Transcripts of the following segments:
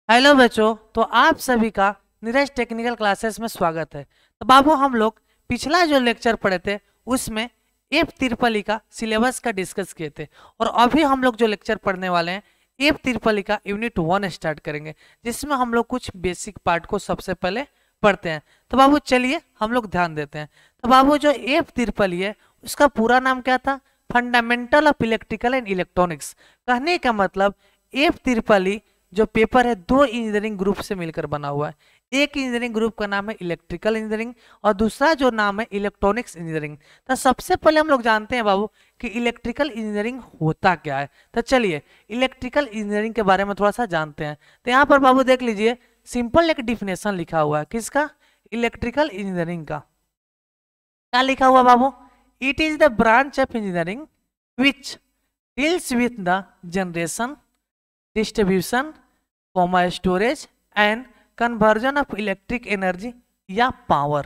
Hello बच्चों। तो आप सभी का नीरज टेक्निकल क्लासेस में स्वागत है। तो बाबू हम लोग पिछला जो लेक्चर पढ़े थे उसमें एफ तिरपली का सिलेबस का डिस्कस किए थे और अभी हम लोग जो लेक्चर पढ़ने वाले हैं एफ तिरपली का यूनिट 1 स्टार्ट करेंगे, जिसमें हम लोग कुछ बेसिक पार्ट को सबसे पहले पढ़ते हैं। तो बाबू चलिए हम लोग ध्यान देते हैं। तो बाबू जो एफ तिरपली है उसका पूरा नाम क्या था? Fundamental of electrical and electronics. कहने का मतलब एफ तिरपली जो पेपर है दो इंजीनियरिंग ग्रुप से मिलकर बना हुआ है। एक इंजीनियरिंग ग्रुप का नाम है इलेक्ट्रिकल इंजीनियरिंग और दूसरा जो नाम है इलेक्ट्रॉनिक्स इंजीनियरिंग। तो सबसे पहले हम लोग जानते हैं बाबू कि इलेक्ट्रिकल इंजीनियरिंग होता क्या है। तो चलिए इलेक्ट्रिकल इंजीनियरिंग के बारे में थोड़ा सा जानते हैं। तो यहाँ पर बाबू देख लीजिए, सिंपल एक डिफिनेशन लिखा हुआ है। किसका? इलेक्ट्रिकल इंजीनियरिंग का। क्या लिखा हुआ बाबू? It is the branch of engineering which deals with the generation, distribution, storage and conversion of electric energy या पावर।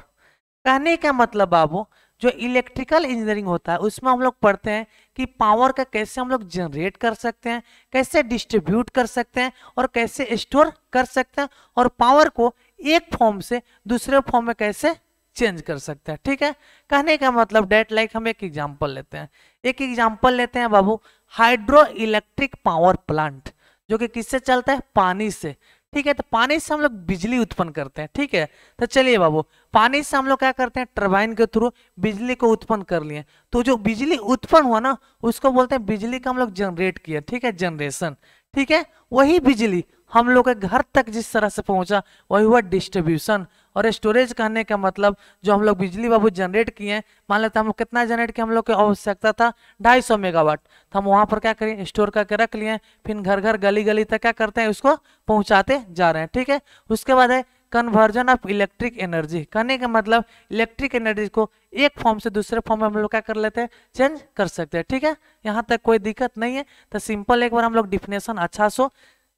कहने का मतलब बाबू जो इलेक्ट्रिकल इंजीनियरिंग होता है उसमें हम लोग पढ़ते हैं कि पावर का कैसे हम लोग जनरेट कर सकते हैं, कैसे डिस्ट्रीब्यूट कर सकते हैं और कैसे स्टोर कर सकते हैं, और पावर को एक फॉर्म से दूसरे फॉर्म में कैसे चेंज कर सकते हैं। ठीक है, कहने का मतलब डेट लाइक हम एक एग्जांपल लेते हैं। एक एग्जांपल लेते हैं बाबू, हाइड्रो इलेक्ट्रिक पावर प्लांट, जो कि किससे चलता है? पानी से। ठीक है, तो पानी से हम लोग बिजली उत्पन्न करते हैं। ठीक है, तो चलिए बाबू पानी से हम लोग क्या करते हैं? टरबाइन के थ्रू बिजली को उत्पन्न कर लिए। तो जो बिजली उत्पन्न हुआ ना उसको बोलते हैं बिजली का हम लोग जनरेट किया। ठीक है, जनरेशन। ठीक है, वही बिजली हम लोग के घर तक जिस तरह से पहुंचा वही हुआ डिस्ट्रीब्यूशन। और स्टोरेज कहने का मतलब जो हम लोग बिजली बाबू जनरेट किए हैं, मान लेते हैं हम लोग कितना जनरेट किया, हम लोग की आवश्यकता था 250 मेगावाट, तो हम वहां पर क्या करें? स्टोर करके रख लिए, फिर घर घर गली गली तक क्या करते हैं? उसको पहुंचाते जा रहे हैं। ठीक है, उसके बाद है कन्वर्जन ऑफ इलेक्ट्रिक एनर्जी। कहने का मतलब इलेक्ट्रिक एनर्जी को एक फॉर्म से दूसरे फॉर्म में हम लोग क्या कर लेते हैं? चेंज कर सकते हैं। ठीक है, यहाँ तक कोई दिक्कत नहीं है। तो सिंपल एक बार हम लोग डिफिनेशन अच्छा सो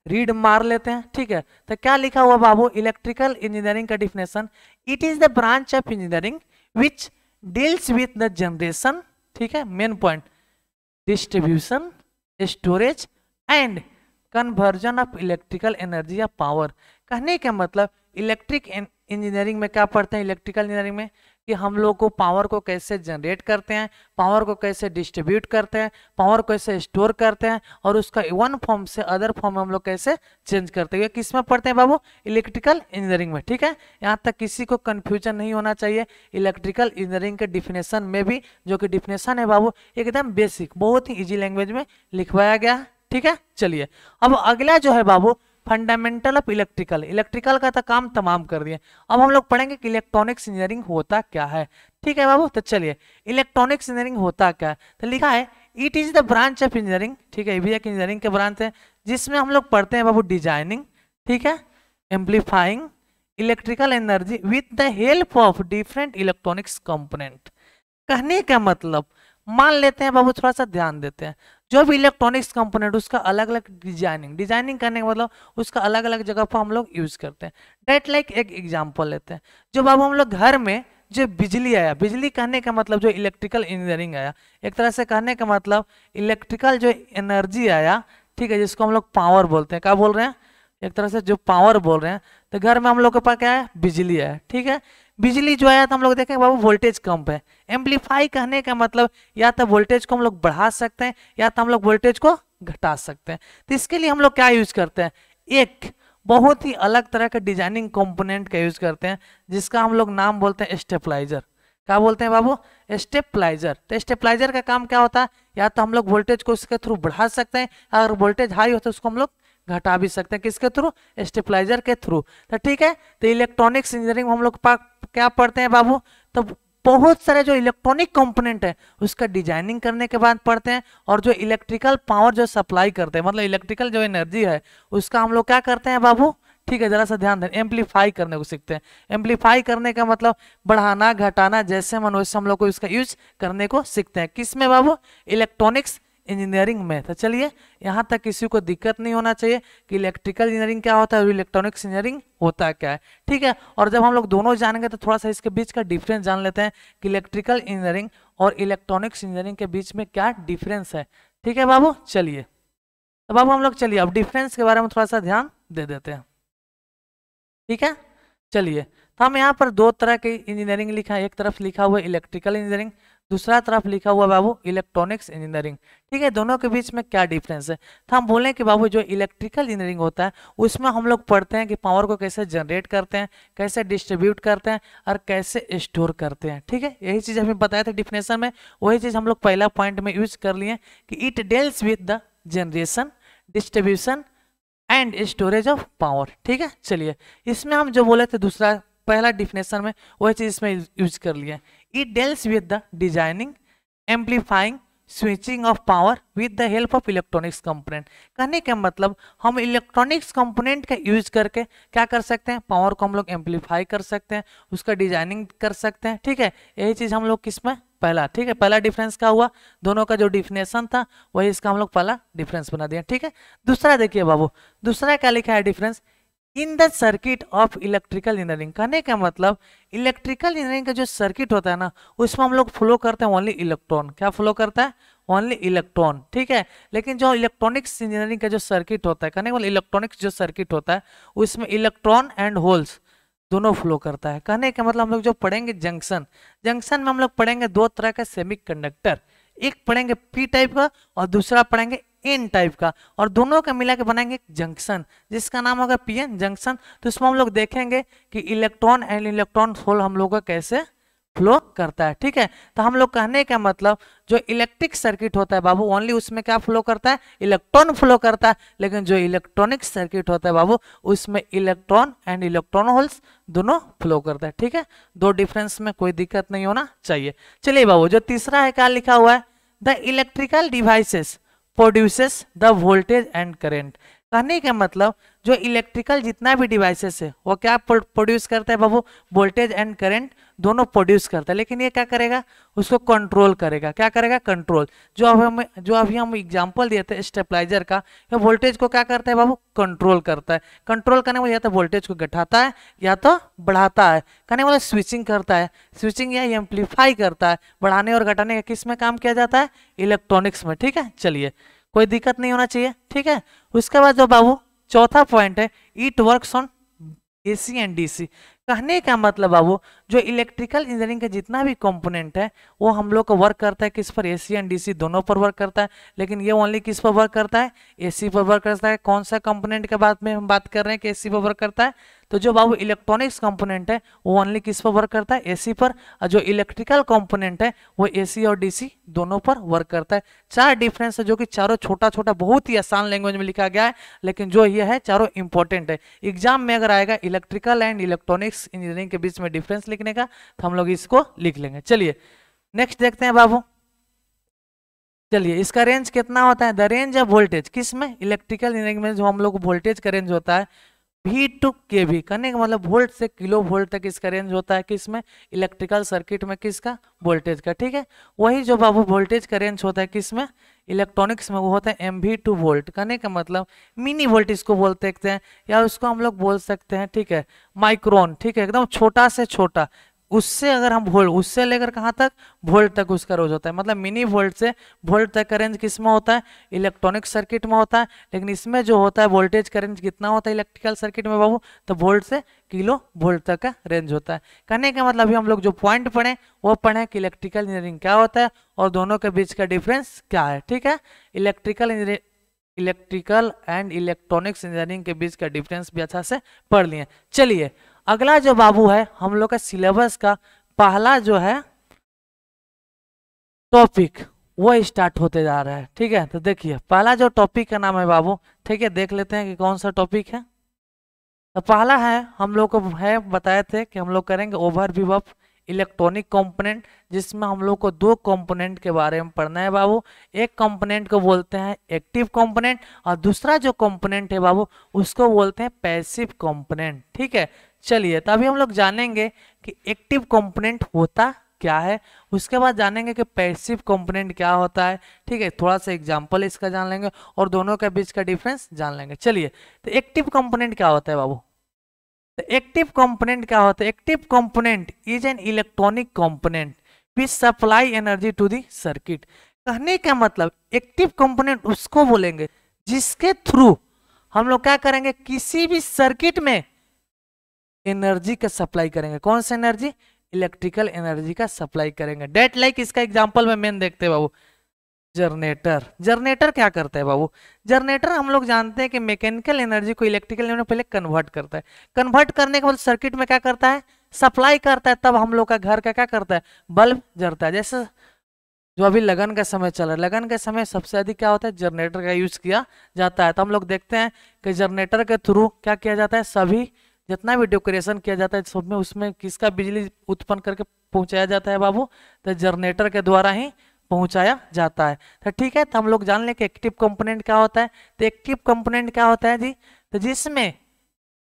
रीड मार लेते हैं। ठीक है, तो क्या लिखा हुआ बाबू? इलेक्ट्रिकल इंजीनियरिंग का definition, it is the branch of engineering which deals with the generation, ठीक है, main point, distribution, storage and conversion of electrical energy या पावर। कहने का मतलब इलेक्ट्रिक इंजीनियरिंग में क्या पढ़ते हैं? इलेक्ट्रिकल इंजीनियरिंग में कि हम लोग को पावर को कैसे जनरेट करते हैं, पावर को कैसे डिस्ट्रीब्यूट करते हैं, पावर को कैसे स्टोर करते हैं, और उसका वन फॉर्म से अदर फॉर्म में हम लोग कैसे चेंज करते हैं। किस में पढ़ते हैं बाबू? इलेक्ट्रिकल इंजीनियरिंग में। ठीक है, यहाँ तक किसी को कंफ्यूजन नहीं होना चाहिए। इलेक्ट्रिकल इंजीनियरिंग के डिफिनेशन में भी जो कि डिफिनेशन है बाबू एकदम बेसिक, बहुत ही ईजी लैंग्वेज में लिखवाया गया है। ठीक है, चलिए अब अगला जो है बाबू फंडामेंटल ऑफ इलेक्ट्रिकल। इलेक्ट्रिकल का तो काम तमाम कर दिए, अब हम लोग पढ़ेंगे कि इलेक्ट्रॉनिक्स इंजीनियरिंग होता क्या है। ठीक है बाबू, तो चलिए इलेक्ट्रॉनिक्स इंजीनियरिंग होता क्या है। तो लिखा है it is the branch of engineering. ठीक है, ये भी एक इंजीनियरिंग के ब्रांच है जिसमें हम लोग पढ़ते हैं बाबू डिजाइनिंग, ठीक है, amplifying electrical energy with the help of different electronics component. कहने का मतलब मान लेते हैं बाबू, थोड़ा सा ध्यान देते हैं, जो भी इलेक्ट्रॉनिक्स कंपोनेंट उसका अलग अलग डिजाइनिंग करने का मतलब उसका अलग अलग जगह पर हम लोग यूज करते हैं। डेट लाइक एक एग्जांपल लेते हैं, जो बाबू हम लोग घर में जो बिजली आया, बिजली कहने का मतलब जो इलेक्ट्रिकल इंजीनियरिंग आया, एक तरह से कहने का मतलब इलेक्ट्रिकल जो एनर्जी आया, ठीक है, जिसको हम लोग पावर बोलते हैं। क्या बोल रहे हैं? एक तरह से जो पावर बोल रहे हैं। तो घर में हम लोग के पास क्या है? बिजली है। ठीक है, बिजली जो आया तो हम लोग देखें बाबू वोल्टेज कम है। एम्पलीफाई कहने का मतलब या तो वोल्टेज को हम लोग बढ़ा सकते हैं या तो हम लोग वोल्टेज को घटा सकते हैं। तो इसके लिए हम लोग क्या यूज करते हैं? एक बहुत ही अलग तरह का डिजाइनिंग कंपोनेंट का यूज करते हैं जिसका हम लोग नाम बोलते हैं स्टेपलाइजर। क्या बोलते हैं बाबू? स्टेपलाइजर। तो स्टेपलाइजर का काम क्या होता है? या तो हम लोग वोल्टेज को उसके थ्रू बढ़ा सकते हैं, अगर वोल्टेज हाई होता है उसको हम लोग घटा भी सकते हैं। किसके थ्रू? स्टेपलाइजर के थ्रू। तो ठीक है, तो इलेक्ट्रॉनिक्स इंजीनियरिंग में हम लोग क्या पढ़ते हैं बाबू? तो बहुत सारे जो इलेक्ट्रॉनिक कंपोनेंट है उसका डिजाइनिंग करने के बाद पढ़ते हैं, और जो इलेक्ट्रिकल पावर जो सप्लाई करते हैं, मतलब इलेक्ट्रिकल जो एनर्जी है उसका हम लोग क्या करते हैं बाबू? ठीक है, जरा सा ध्यान दें, एम्पलीफाई करने को सीखते हैं। एम्पलीफाई करने का मतलब बढ़ाना घटाना, जैसे मन वैसे हम लोग को इसका यूज करने को सीखते हैं। किसमें बाबू? इलेक्ट्रॉनिक्स इंजीनियरिंग में। तो चलिए यहाँ तक किसी को दिक्कत नहीं होना चाहिए कि इलेक्ट्रिकल इंजीनियरिंग क्या होता है और इलेक्ट्रॉनिक्स इंजीनियरिंग होता क्या है। ठीक है, और जब हम लोग दोनों जानेंगे तो थोड़ा सा इसके बीच का डिफरेंस जान लेते हैं कि इलेक्ट्रिकल इंजीनियरिंग और इलेक्ट्रॉनिक्स इंजीनियरिंग के बीच में क्या डिफरेंस है। ठीक है बाबू, चलिए तो बाबू हम लोग चलिए अब डिफरेंस के बारे में थोड़ा सा ध्यान दे देते हैं। ठीक है। चलिए, तो हम यहाँ पर दो तरह की इंजीनियरिंग लिखा है, एक तरफ लिखा हुआ है इलेक्ट्रिकल इंजीनियरिंग, दूसरा तरफ लिखा हुआ बाबू इलेक्ट्रॉनिक्स इंजीनियरिंग। ठीक है, दोनों के बीच में क्या डिफरेंस है? तो हम बोलें कि बाबू जो इलेक्ट्रिकल इंजीनियरिंग होता है उसमें हम लोग पढ़ते हैं कि पावर को कैसे जनरेट करते हैं, कैसे डिस्ट्रीब्यूट करते हैं और कैसे स्टोर करते हैं। ठीक है, यही चीज़ हमें बताया था डिफिनेशन में, वही चीज़ हम लोग पहला पॉइंट में यूज कर लिए कि it deals with the generation, distribution and storage of power. ठीक है, चलिए इसमें हम जो बोले थे दूसरा पहला डिफिनेशन में वही चीज इसमें यूज कर लिया। It deals with the designing, amplifying, switching off power with the help of electronics component. कहने का मतलब हम इलेक्ट्रॉनिक्स कंपोनेंट का यूज करके क्या कर सकते हैं, पावर को हम लोग एम्पलीफाई कर सकते हैं, उसका डिजाइनिंग कर सकते हैं। ठीक है, यही चीज हम लोग किसमें पहला, ठीक है, पहला डिफरेंस क्या हुआ, दोनों का जो डिफिनेशन था वही इसका हम लोग पहला डिफरेंस बना दिया। ठीक है, दूसरा देखिए बाबू, दूसरा क्या लिखा है difference, in the circuit of electrical engineering. कहने का मतलब इलेक्ट्रिकल इंजीनियरिंग का जो सर्किट होता है ना उसमें हम लोग फ्लो करते हैं ओनली इलेक्ट्रॉन। क्या फ्लो करता है? Only electron. ठीक है, लेकिन जो इलेक्ट्रॉनिक्स इंजीनियरिंग का जो सर्किट होता है, कहने का मतलब इलेक्ट्रॉनिक्स जो सर्किट होता है उसमें इलेक्ट्रॉन एंड होल्स दोनों फ्लो करता है। कहने का मतलब हम लोग जो पढ़ेंगे जंक्शन, जंक्शन में हम लोग पढ़ेंगे दो तरह का सेमीकंडक्टर, एक पढ़ेंगे पी टाइप का और दूसरा पढ़ेंगे एन टाइप का, और दोनों का मिला के बनाएंगे जंक्शन जिसका नाम होगा पीएन जंक्शन। तो इसमें हम लोग देखेंगे कि इलेक्ट्रॉन एंड इलेक्ट्रॉन होल हम लोग का कैसे फ्लो करता है। ठीक है, तो हम लोग कहने का मतलब जो इलेक्ट्रिक सर्किट होता है बाबू ओनली उसमें क्या फ्लो करता है, इलेक्ट्रॉन फ्लो करता है, लेकिन जो इलेक्ट्रॉनिक सर्किट होता है बाबू उसमें इलेक्ट्रॉन एंड इलेक्ट्रॉन होल्स दोनों फ्लो करता है। ठीक है, दो डिफरेंस में कोई दिक्कत नहीं होना चाहिए। चलिए बाबू, जो तीसरा है क्या लिखा हुआ है, the electrical devices produces the voltage and current. कहने का मतलब जो इलेक्ट्रिकल जितना भी डिवाइसेस है वो क्या प्रोड्यूस करता है बाबू, वोल्टेज एंड करंट दोनों प्रोड्यूस करता है, लेकिन ये क्या करेगा, उसको कंट्रोल करेगा। क्या करेगा? कंट्रोल। जो अभी हम एग्जांपल दिए थे स्टेबलाइजर का, ये वोल्टेज को क्या करता है बाबू, कंट्रोल करता है। कंट्रोल करने में या तो वोल्टेज को घटाता है या तो बढ़ाता है। कहने वाला स्विचिंग करता है, स्विचिंग या एम्पलीफाई करता है, बढ़ाने और घटाने का किस में काम किया जाता है, इलेक्ट्रॉनिक्स में। ठीक है, चलिए कोई दिक्कत नहीं होना चाहिए। ठीक है, उसके बाद जो बाबू चौथा पॉइंट है, it works on AC and DC. कहने का मतलब बाबू जो इलेक्ट्रिकल इंजीनियरिंग का जितना भी कंपोनेंट है वो हम लोग को वर्क करता है किस पर, एसी एंड डीसी दोनों पर वर्क करता है, लेकिन ये ओनली किस पर वर्क करता है, एसी पर वर्क करता है। कौन सा कंपोनेंट के बात में हम बात कर रहे हैं कि एसी पर वर्क करता है, तो जो बाबू इलेक्ट्रॉनिक्स कंपोनेंट है वो ओनली किस पर वर्क करता है, एसी पर, और जो इलेक्ट्रिकल कंपोनेंट है वो एसी और डीसी दोनों पर वर्क करता है। चार डिफरेंस है जो कि चारों छोटा छोटा बहुत ही आसान लैंग्वेज में लिखा गया है, लेकिन जो ये है चारों इंपॉर्टेंट है। एग्जाम में अगर आएगा इलेक्ट्रिकल एंड इलेक्ट्रॉनिक्स इंजीनियरिंग के बीच में डिफरेंस लिखने का तो हम लोग इसको लिख लेंगे। चलिए नेक्स्ट देखते हैं बाबू। चलिए इसका रेंज कितना होता है, द रेंज ऑफ वोल्टेज किस में, इलेक्ट्रिकल इंजीनियरिंग में जो हम लोग वोल्टेज का रेंज होता है V टू kV। करने का मतलब वोल्ट से किलो वोल्ट तक इसका रेंज होता है किसमें, इलेक्ट्रिकल सर्किट में, किसका, वोल्टेज का। ठीक है, वही जो बाबू वोल्टेज का रेंज होता है किसमें, इलेक्ट्रॉनिक्स में, वो होता है MV टू वोल्ट। कहने का मतलब मिनी वोल्ट इसको बोल सकते हैं, या उसको हम लोग बोल सकते हैं, ठीक है, माइक्रोन। ठीक है, एकदम छोटा से छोटा, उससे अगर हम वोल्ट, उससे लेकर कहाँ तक, वोल्ट तक उसका रेंज होता है। मतलब मिनी वोल्ट से वोल्ट तक का रेंज किस में होता है, इलेक्ट्रॉनिक सर्किट में होता है, लेकिन इसमें जो होता है वोल्टेज का रेंज कितना होता है इलेक्ट्रिकल सर्किट में बाबू, तो वोल्ट से किलो वोल्ट तक का रेंज होता है। कहने का मतलब अभी हम लोग जो पॉइंट पढ़े वो पढ़े कि इलेक्ट्रिकल इंजीनियरिंग क्या होता है और दोनों के बीच का डिफरेंस क्या है। ठीक है, इलेक्ट्रिकल एंड इलेक्ट्रॉनिक्स इंजीनियरिंग के बीच का डिफरेंस भी अच्छा से पढ़ लिए। चलिए अगला जो बाबू है हम लोग का सिलेबस का पहला जो है टॉपिक वो स्टार्ट होते जा रहा है। ठीक है, तो देखिए पहला जो टॉपिक का नाम है बाबू, ठीक है, देख लेते हैं कि कौन सा टॉपिक है। तो पहला है हम लोग को है बताए थे कि हम लोग करेंगे ओवरव्यू ऑफ इलेक्ट्रॉनिक कंपोनेंट, जिसमें हम लोग को दो कंपोनेंट के बारे में पढ़ना है बाबू। एक कंपोनेंट को बोलते हैं एक्टिव कंपोनेंट और दूसरा जो कंपोनेंट है बाबू उसको बोलते हैं पैसिव कंपोनेंट। ठीक है, चलिए तो अभी हम लोग जानेंगे कि एक्टिव कंपोनेंट होता क्या है, उसके बाद जानेंगे कि पैसिव कंपोनेंट क्या होता है। ठीक है, थोड़ा सा एग्जांपल इसका जान लेंगे और दोनों के बीच का डिफरेंस जान लेंगे। चलिए तो एक्टिव कंपोनेंट क्या होता है बाबू, तो एक्टिव कंपोनेंट क्या होता है, active component is an electronic component which supply energy to the circuit. कहने का मतलब एक्टिव कंपोनेंट उसको बोलेंगे जिसके थ्रू हम लोग क्या करेंगे, किसी भी सर्किट में एनर्जी का सप्लाई करेंगे। कौन सा एनर्जी? इलेक्ट्रिकल एनर्जी का सप्लाई करेंगे। डेट लाइक इसका एग्जांपल में मेन देखते हैं बाबू, जनरेटर। जनरेटर क्या करता है बाबू? जनरेटर हम लोग जानते हैं कि मैकेनिकल एनर्जी को इलेक्ट्रिकल एनर्जी में पहले कन्वर्ट करता है। कन्वर्ट करने के बाद सर्किट में क्या करता है? सप्लाई करता है। तब हम लोग का घर का क्या करता है? बल्ब जलता है। जैसे जो अभी लगन का समय चल रहा है, लगन के समय सबसे अधिक क्या होता है? जनरेटर का यूज किया जाता है। तो हम लोग देखते हैं कि जनरेटर के थ्रू क्या किया जाता है? सभी जितना भी डेकोरेशन किया जाता है सब में उसमें किसका बिजली उत्पन्न करके पहुंचाया जाता है बाबू? तो जनरेटर के द्वारा ही पहुंचाया जाता है। तो ठीक है, तो हम लोग जान लें कि एक्टिव कंपोनेंट क्या होता है। तो एक्टिव कंपोनेंट क्या होता है जी? तो जिसमें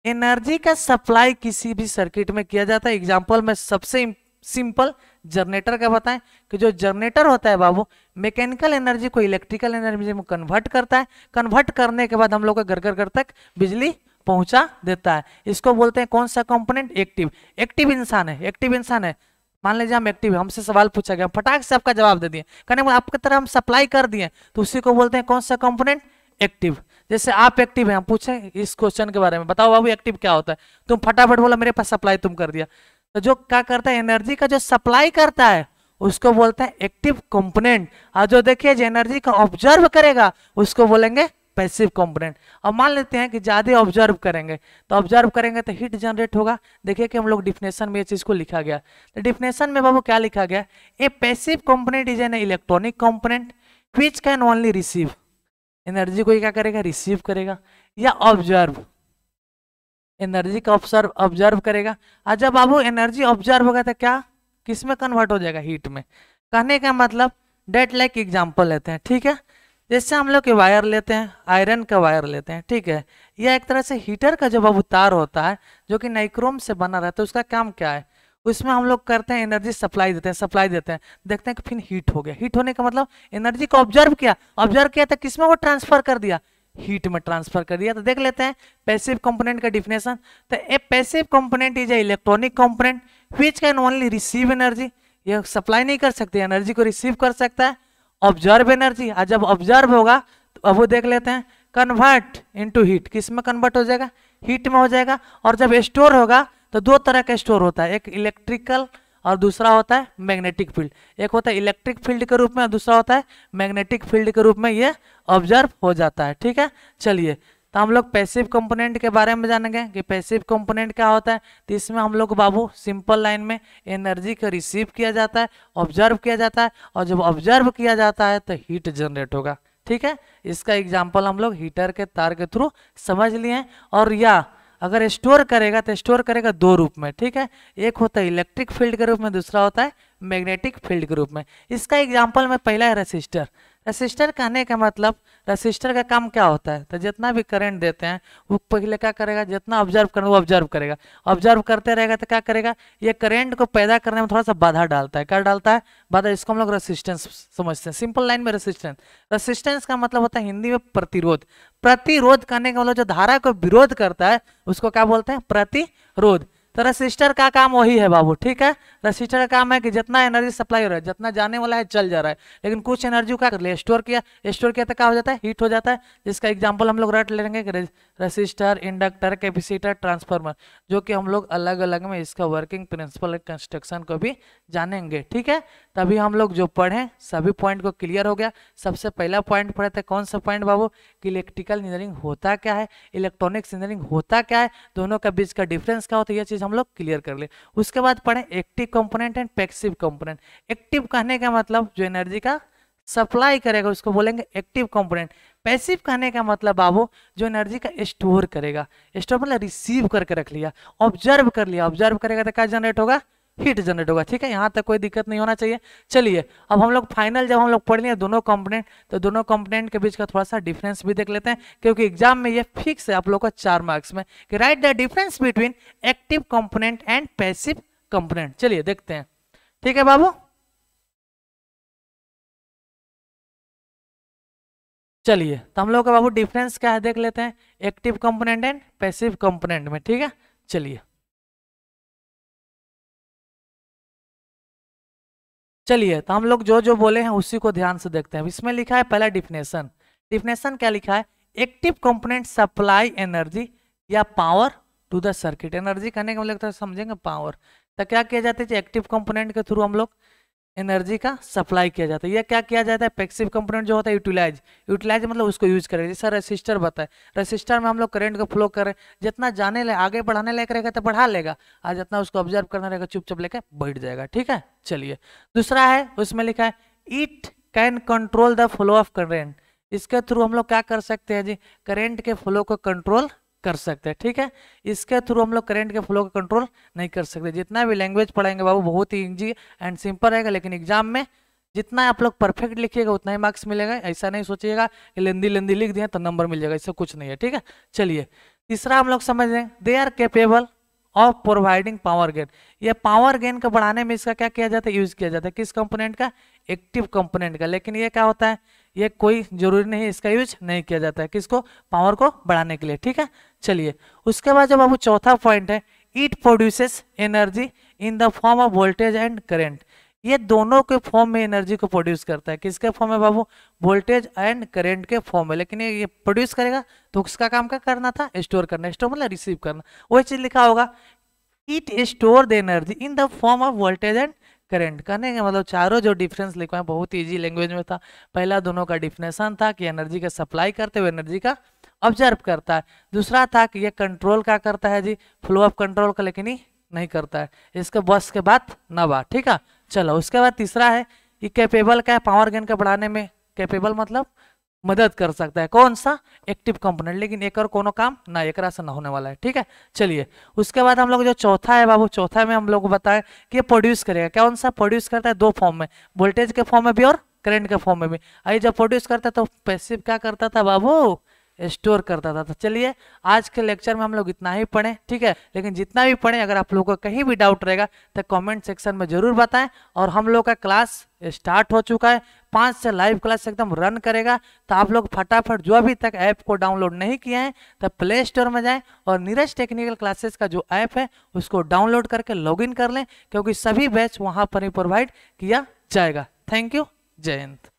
एनर्जी का सप्लाई किसी भी सर्किट में किया जाता है। एग्जांपल में सबसे सिंपल जनरेटर का बताएं कि जो जनरेटर होता है बाबू मैकेनिकल एनर्जी को इलेक्ट्रिकल एनर्जी में कन्वर्ट करता है। कन्वर्ट करने के बाद हम लोग का घर घर तक बिजली पहुंचा देता है। इसको बोलते हैं कौन सा कंपोनेंट? एक्टिव। एक्टिव इंसान है, एक्टिव इंसान है। मान लीजिए हम एक्टिव है, हमसे सवाल पूछा गया, फटाक से आपका जवाब दे दिए, कहने को आपकी तरह हम सप्लाई कर दिए, तो उसी को बोलते हैं कौन सा कंपोनेंट? एक्टिव। जैसे आप एक्टिव हैं, हम पूछे इस क्वेश्चन के बारे में, बताओ बाबू एक्टिव क्या होता है? तुम फटाफट बोला मेरे पास सप्लाई तुम कर दिया। तो जो क्या करता है? एनर्जी का जो सप्लाई करता है उसको बोलते हैं एक्टिव कंपोनेंट। और जो देखिए जो एनर्जी का ऑब्जर्व करेगा उसको बोलेंगे पैसिव कंपोनेंट। अब मान लेते हैं कि ज्यादा ऑब्जर्व करेंगे, तो ऑब्जर्व करेंगे तो हीट जनरेट होगा। देखिए कि हम लोग डिफिनेशन में ये चीज को लिखा गया, तो डिफिनेशन में बाबू क्या लिखा गया? ए passive component is an electronic component which can only receive. Energy को क्या करेगा? रिसीव करेगा या ऑब्जर्व। एनर्जी का ऑब्जर्व करेगा। और जब बाबू एनर्जी ऑब्जर्व होगा तो क्या किस में कन्वर्ट हो जाएगा? हीट में। कहने का मतलब डेट लाइक एग्जांपल लेते हैं, ठीक है। जैसे हम लोग के वायर लेते हैं, आयरन का वायर लेते हैं, ठीक है। यह एक तरह से हीटर का जो बाबू तार होता है जो कि नाइक्रोम से बना रहता है, उसका काम क्या है? उसमें हम लोग करते हैं एनर्जी सप्लाई देते हैं, सप्लाई देते हैं, देखते हैं कि फिर हीट हो गया। हीट होने का मतलब एनर्जी को ऑब्जर्व किया, ऑब्जर्व किया तो किसमें वो ट्रांसफर कर दिया? हीट में ट्रांसफर कर दिया। तो देख लेते हैं पैसिव कंपोनेंट का डिफिनेशन। तो ए passive component is a electronic component which can only receive energy. ये सप्लाई नहीं कर सकती, एनर्जी को रिसीव कर सकता है। ऑब्जर्व एनर्जी, और जब ऑब्जर्व होगा तो अब वो देख लेते हैं कन्वर्ट इनटू हीट। किस में कन्वर्ट हो जाएगा? हीट में हो जाएगा। और जब स्टोर होगा तो दो तरह का स्टोर होता है, एक इलेक्ट्रिकल और दूसरा होता है मैग्नेटिक फील्ड। एक होता है इलेक्ट्रिक फील्ड के रूप में और दूसरा होता है मैग्नेटिक फील्ड के रूप में ये ऑब्जर्व हो जाता है, ठीक है। चलिए, तो हम लोग पैसिव कंपोनेंट के बारे में जानेंगे कि पैसिव कंपोनेंट क्या होता है। तो इसमें हम लोग बाबू सिंपल लाइन में एनर्जी को रिसीव किया जाता है, ऑब्जर्व किया जाता है, और जब ऑब्जर्व किया जाता है तो हीट जनरेट होगा, ठीक है। इसका एग्जाम्पल हम लोग हीटर के तार के थ्रू समझ लिए हैं। और या अगर स्टोर करेगा तो स्टोर करेगा दो रूप में, ठीक है। एक होता है इलेक्ट्रिक फील्ड के रूप में, दूसरा होता है मैग्नेटिक फील्ड के रूप में। इसका एग्जाम्पल में पहला है रेसिस्टर। रेसिस्टर कहने का मतलब रेसिस्टर का काम क्या होता है? तो जितना भी करंट देते हैं वो पहले क्या करेगा? जितना ऑब्जर्व करना वो ऑब्जर्व करेगा, ऑब्जर्व करते रहेगा तो क्या करेगा? ये करंट को पैदा करने में थोड़ा सा बाधा डालता है। क्या डालता है? बाधा। इसको हम लोग रेसिस्टेंस समझते हैं। सिंपल लाइन में रेसिस्टेंस, रेसिस्टेंस का मतलब होता है हिंदी में प्रतिरोध। प्रतिरोध करने का मतलब जो धारा को विरोध करता है उसको क्या बोलते हैं? प्रतिरोध। तो रेसिस्टर का काम वही है बाबू, ठीक है। रेसिस्टर का काम है कि जितना एनर्जी सप्लाई हो रहा है, जितना जाने वाला है चल जा रहा है, लेकिन कुछ एनर्जी क्या कर लिया? स्टोर किया। स्टोर किया तो क्या हो जाता है? हीट हो जाता है। जिसका एग्जांपल हम लोग रट लेंगे कि रेसिस्टर, इंडक्टर, कैपेसिटर, ट्रांसफार्मर, जो कि हम लोग अलग अलग में इसका वर्किंग प्रिंसिपल कंस्ट्रक्शन को भी जानेंगे, ठीक है। तभी हम लोग जो पढ़े सभी पॉइंट को क्लियर हो गया। सबसे पहला पॉइंट पढ़े थे, कौन सा पॉइंट बाबू? कि इलेक्ट्रिकल इंजीनियरिंग होता क्या है, इलेक्ट्रॉनिक्स इंजीनियरिंग होता क्या है, दोनों का बीच का डिफरेंस क्या होता है, यह चीज हम लोग क्लियर कर ले। उसके बाद पढ़े active component and passive component. Active कहने का मतलब जो एनर्जी का सप्लाई करेगा उसको बोलेंगे एक्टिव कंपोनेंट। पैसिव कहने का मतलब बाबू जो एनर्जी का स्टोर करेगा। स्टोर मतलब रिसीव करके रख लिया, ऑब्जर्व कर लिया, ऑब्जर्व करेगा तो क्या जनरेट होगा? हीट जनरेट होगा, ठीक है। यहाँ तक कोई दिक्कत नहीं होना चाहिए। चलिए, अब हम लोग फाइनल जब हम लोग पढ़ लिए दोनों कंपोनेंट, तो दोनों कंपोनेंट के बीच का थोड़ा सा डिफरेंस भी देख लेते हैं, क्योंकि एग्जाम में ये फिक्स है आप लोग का 4 मार्क्स में कि right the difference between active component and passive component. चलिए देखते हैं, ठीक है बाबू। चलिए, तो हम लोग का बाबू डिफरेंस क्या है देख लेते हैं active component and passive component में, ठीक है। चलिए चलिए, तो हम लोग जो जो बोले हैं उसी को ध्यान से देखते हैं। इसमें लिखा है पहला डिफिनेशन। डिफिनेशन क्या लिखा है? एक्टिव कंपोनेंट सप्लाई एनर्जी या power to the circuit. Energy कहने का मतलब समझेंगे पावर। तो क्या किया जाता है, एक्टिव कंपोनेंट के थ्रू हम लोग एनर्जी का सप्लाई किया जाता है। यह क्या किया जाता है, पैसिव कंपोनेंट जो होता है यूटिलाइज। यूटिलाइज मतलब उसको यूज करें, जैसे रेसिस्टर बताए, रेसिस्टर में हम लोग करंट को फ्लो करें, जितना जाने ले आगे बढ़ाने लायक रहेगा तो बढ़ा लेगा, और जितना उसको ऑब्जर्व करना रहेगा चुपचाप लेकर बैठ जाएगा। ठीक है, चलिए दूसरा है, उसमें लिखा है it can control the flow of current. इसके थ्रू हम लोग क्या कर सकते हैं जी, करेंट के फ्लो को कंट्रोल कर सकते हैं। ठीक है, इसके थ्रू हम लोग करंट के फ्लो को कंट्रोल नहीं कर सकते। जितना भी लैंग्वेज पढ़ाएंगे बाबू बहुत ही इजी एंड सिंपल रहेगा, लेकिन एग्जाम में जितना आप लोग परफेक्ट लिखिएगा उतना ही मार्क्स मिलेगा। ऐसा नहीं सोचिएगा कि लेंदी लेंदी लिख दिए तो नंबर मिल जाएगा, इससे कुछ नहीं है। ठीक है, चलिए तीसरा हम लोग समझ लें, they are capable of providing power gain. ये पावर गेन को बढ़ाने में इसका क्या किया जाता है, यूज किया जाता है। किस कंपोनेंट का, एक्टिव कंपोनेंट का। लेकिन ये क्या होता है, ये कोई जरूरी नहीं है, इसका यूज नहीं किया जाता है। किसको, पावर को बढ़ाने के लिए। ठीक है, चलिए उसके बाद जब बाबू चौथा पॉइंट है, it produces energy in the form of voltage and current. ये दोनों के फॉर्म में एनर्जी को प्रोड्यूस करता है। किसके फॉर्म में बाबू, वोल्टेज एंड करंट के फॉर्म में। लेकिन ये प्रोड्यूस करेगा तो उसका काम क्या करना था, स्टोर करना। स्टोर मतलब रिसीव करना। वही चीज लिखा होगा, it store the energy in the form of voltage and current. कहने का मतलब चारों जो डिफरेंस लिखा है बहुत इजी लैंग्वेज में था। पहला दोनों का डिफिनेशन था कि एनर्जी का सप्लाई करते हुए एनर्जी का ऑब्जर्व करता है। दूसरा था कि ये कंट्रोल क्या करता है जी, फ्लो ऑफ कंट्रोल का, लेकिन ही नहीं करता है। इसके बस के बाद ना बात। ठीक है, चलो उसके बाद तीसरा है, ये कैपेबल का है पावर गेन का बढ़ाने में। कैपेबल मतलब मदद कर सकता है। कौन सा, एक्टिव कंपोनेंट। लेकिन एक और कोनो काम ना, एक से ना होने वाला है। ठीक है, चलिए उसके बाद हम लोग जो चौथा है बाबू, चौथा में हम लोग को बताएं कि ये प्रोड्यूस करेगा। कौन सा प्रोड्यूस करता है, दो फॉर्म में, वोल्टेज के फॉर्म में भी और करंट के फॉर्म में भी। आई जब प्रोड्यूस करता है तो पैसिव क्या करता था बाबू, स्टोर करता था। तो चलिए आज के लेक्चर में हम लोग इतना ही पढ़ें। ठीक है, लेकिन जितना भी पढ़ें अगर आप लोगों को कहीं भी डाउट रहेगा तो कमेंट सेक्शन में जरूर बताएं। और हम लोग का क्लास स्टार्ट हो चुका है, 5 से लाइव क्लास एकदम रन करेगा। तो आप लोग फटाफट जो अभी तक ऐप को डाउनलोड नहीं किए हैं तो प्ले स्टोर में जाएं और नीरज टेक्निकल क्लासेस का जो ऐप है उसको डाउनलोड करके लॉगिन कर लें, क्योंकि सभी बैच वहां पर ही प्रोवाइड किया जाएगा। थैंक यू, जय हिंद।